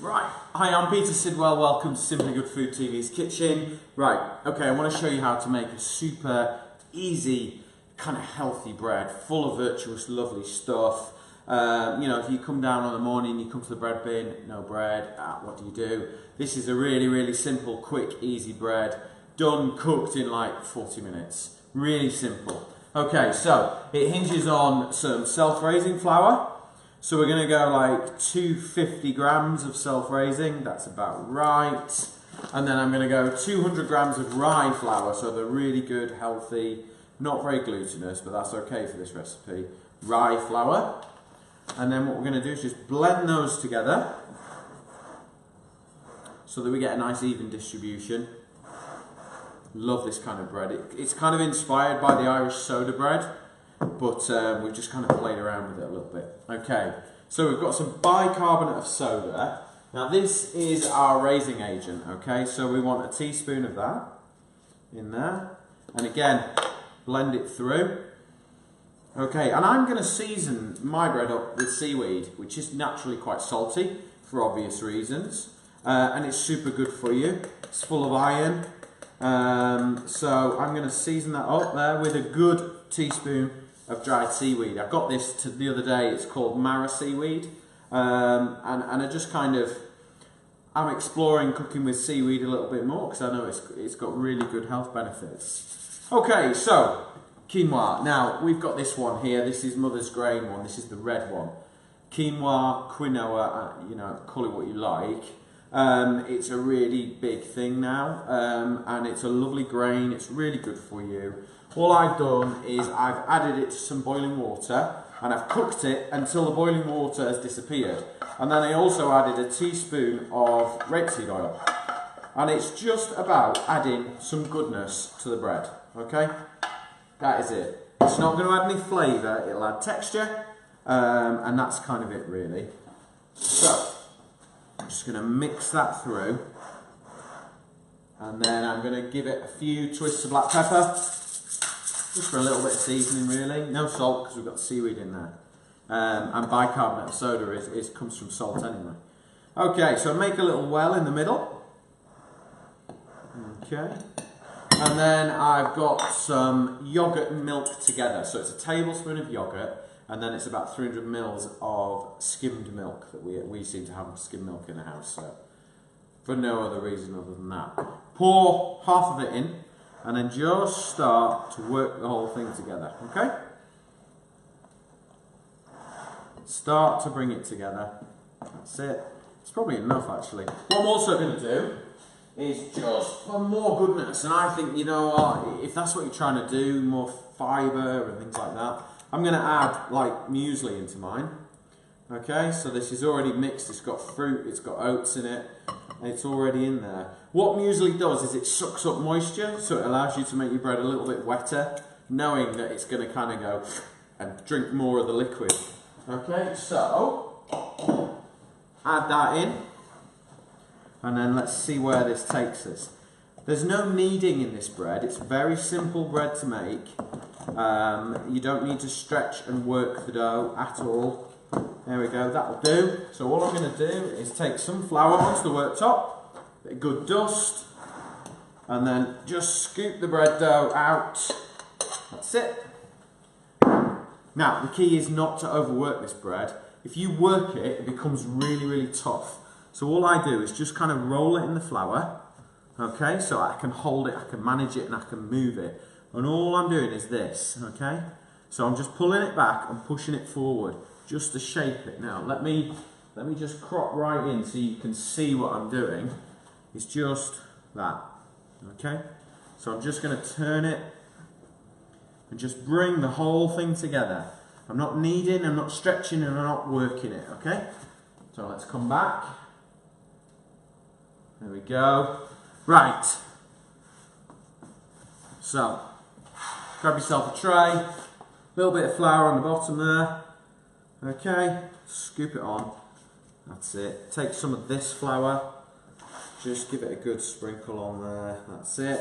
Right, hi, I'm Peter Sidwell, welcome to Simply Good Food TV's kitchen. Right, okay, I want to show you how to make a super easy, kind of healthy bread, full of virtuous, lovely stuff. You know, if you come down in the morning, you come to the bread bin, no bread, what do? This is a really, really simple, quick, easy bread, done, cooked in like 40 minutes. Really simple. Okay, so it hinges on some self-raising flour. So we're going to go like 250 grams of self-raising, that's about right. And then I'm going to go 200 grams of rye flour, so they're really good, healthy, not very glutinous, but that's okay for this recipe. Rye flour. And then what we're going to do is just blend those together so that we get a nice even distribution. Love this kind of bread. It's kind of inspired by the Irish soda bread, but we've just kind of played around with it a little bit. Okay, so we've got some bicarbonate of soda. Now this is our raising agent, okay? So we want a teaspoon of that in there. And again, blend it through. Okay, and I'm going to season my bread up with seaweed, which is naturally quite salty for obvious reasons. And it's super good for you. It's full of iron. So I'm going to season that up there with a good teaspoon of dried seaweed. I got this the other day, it's called Mara seaweed. And I just kind of, I'm exploring cooking with seaweed a little bit more because I know it's got really good health benefits. Okay, so quinoa. Now, we've got this one here. This is Mother's Grain one. This is the red one. Quinoa, quinoa, you know, call it what you like. It's a really big thing now, and it's a lovely grain. It's really good for you. All I've done is I've added it to some boiling water, and I've cooked it until the boiling water has disappeared. And then I also added a teaspoon of rapeseed oil. And it's just about adding some goodness to the bread, okay? That is it. It's not going to add any flavour, it'll add texture, and that's kind of it really. So, I'm just going to mix that through, and then I'm going to give it a few twists of black pepper, just for a little bit of seasoning really. No salt because we've got seaweed in there, and bicarbonate of soda comes from salt anyway. Okay, so make a little well in the middle. Okay. And then I've got some yogurt and milk together. So it's a tablespoon of yogurt, and then it's about 300 mils of skimmed milk that we seem to have skimmed milk in the house. So for no other reason other than that. Pour half of it in, and then just start to work the whole thing together, okay? Start to bring it together. That's it. It's probably enough actually. What I'm also going to do is just for more goodness, and I think, you know what, if that's what you're trying to do, more fibre and things like that, I'm going to add like muesli into mine. Okay, so this is already mixed, it's got fruit, it's got oats in it, and it's already in there. What muesli does is it sucks up moisture, so it allows you to make your bread a little bit wetter, knowing that it's going to kind of go and drink more of the liquid. Okay, so add that in. And then let's see where this takes us. There's no kneading in this bread. It's very simple bread to make. You don't need to stretch and work the dough at all. There we go, that'll do. So all I'm going to do is take some flour onto the worktop, a good dust, and then just scoop the bread dough out. That's it. Now, the key is not to overwork this bread. If you work it, it becomes really, really tough. So all I do is just kind of roll it in the flour, okay, so I can hold it, I can manage it, and I can move it. And all I'm doing is this, okay? So I'm just pulling it back and pushing it forward, just to shape it. Now, let me just crop right in so you can see what I'm doing. It's just that, okay? So I'm just going to turn it and just bring the whole thing together. I'm not kneading, I'm not stretching, and I'm not working it, okay? So let's come back. There we go. Right. So, grab yourself a tray, a little bit of flour on the bottom there. Okay, scoop it on. That's it. Take some of this flour, just give it a good sprinkle on there. That's it.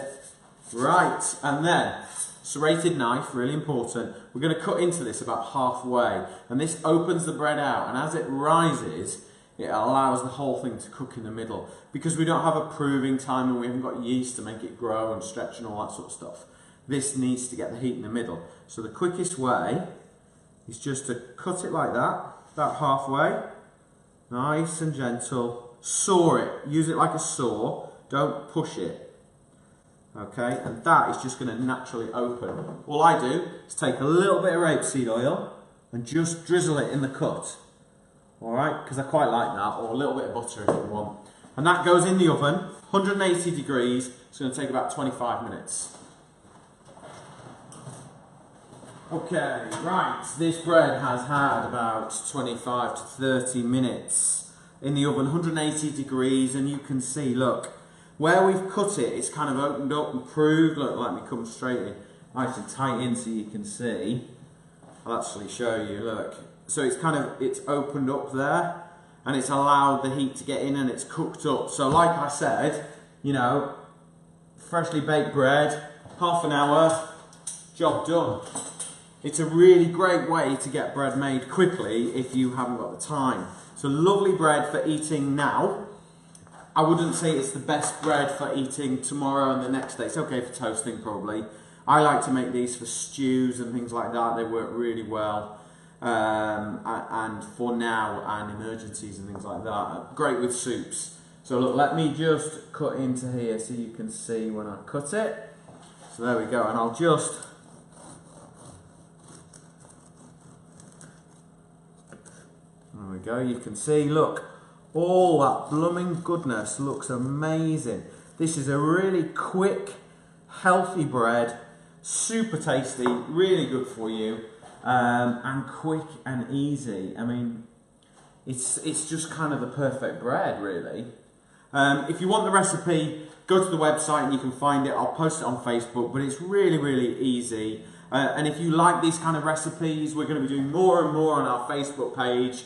Right, and then serrated knife, really important. We're going to cut into this about halfway, and this opens the bread out, and as it rises, it allows the whole thing to cook in the middle. Because we don't have a proving time and we haven't got yeast to make it grow and stretch and all that sort of stuff, this needs to get the heat in the middle. So the quickest way is just to cut it like that, about halfway, nice and gentle, saw it, use it like a saw, don't push it, okay, and that is just going to naturally open. All I do is take a little bit of rapeseed oil and just drizzle it in the cut, alright, because I quite like that, or a little bit of butter if you want, and that goes in the oven, 180 degrees, it's going to take about 25 minutes. Okay, right, this bread has had about 25 to 30 minutes in the oven, 180 degrees, and you can see, look, where we've cut it, it's kind of opened up and proved. Look, let me come straight in, nice and tight in so you can see. I'll actually show you, look. So it's opened up there, and it's allowed the heat to get in and it's cooked up. So like I said, you know, freshly baked bread, half an hour, job done. It's a really great way to get bread made quickly if you haven't got the time. So lovely bread for eating now. I wouldn't say it's the best bread for eating tomorrow and the next day. It's okay for toasting probably. I like to make these for stews and things like that. They work really well. And for now and emergencies and things like that. Great with soups. So look, let me just cut into here so you can see when I cut it. So there we go, and I'll just... There we go, you can see, look, all that blooming goodness looks amazing. This is a really quick, healthy bread, super tasty, really good for you, and quick and easy. I mean, it's just kind of the perfect bread, really. If you want the recipe, go to the website and you can find it. I'll post it on Facebook, but it's really, really easy. And if you like these kind of recipes, we're going to be doing more and more on our Facebook page.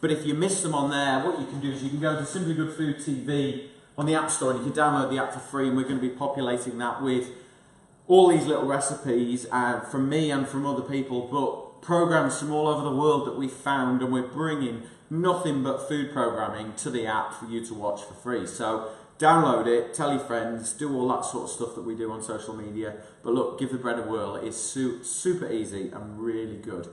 But if you miss them on there, what you can do is you can go to Simply Good Food TV on the App Store and you can download the app for free, and we're going to be populating that with all these little recipes from me and from other people, but programs from all over the world that we've found, and we're bringing nothing but food programming to the app for you to watch for free. So download it, tell your friends, do all that sort of stuff that we do on social media. But look, give the bread a whirl. It is super easy and really good.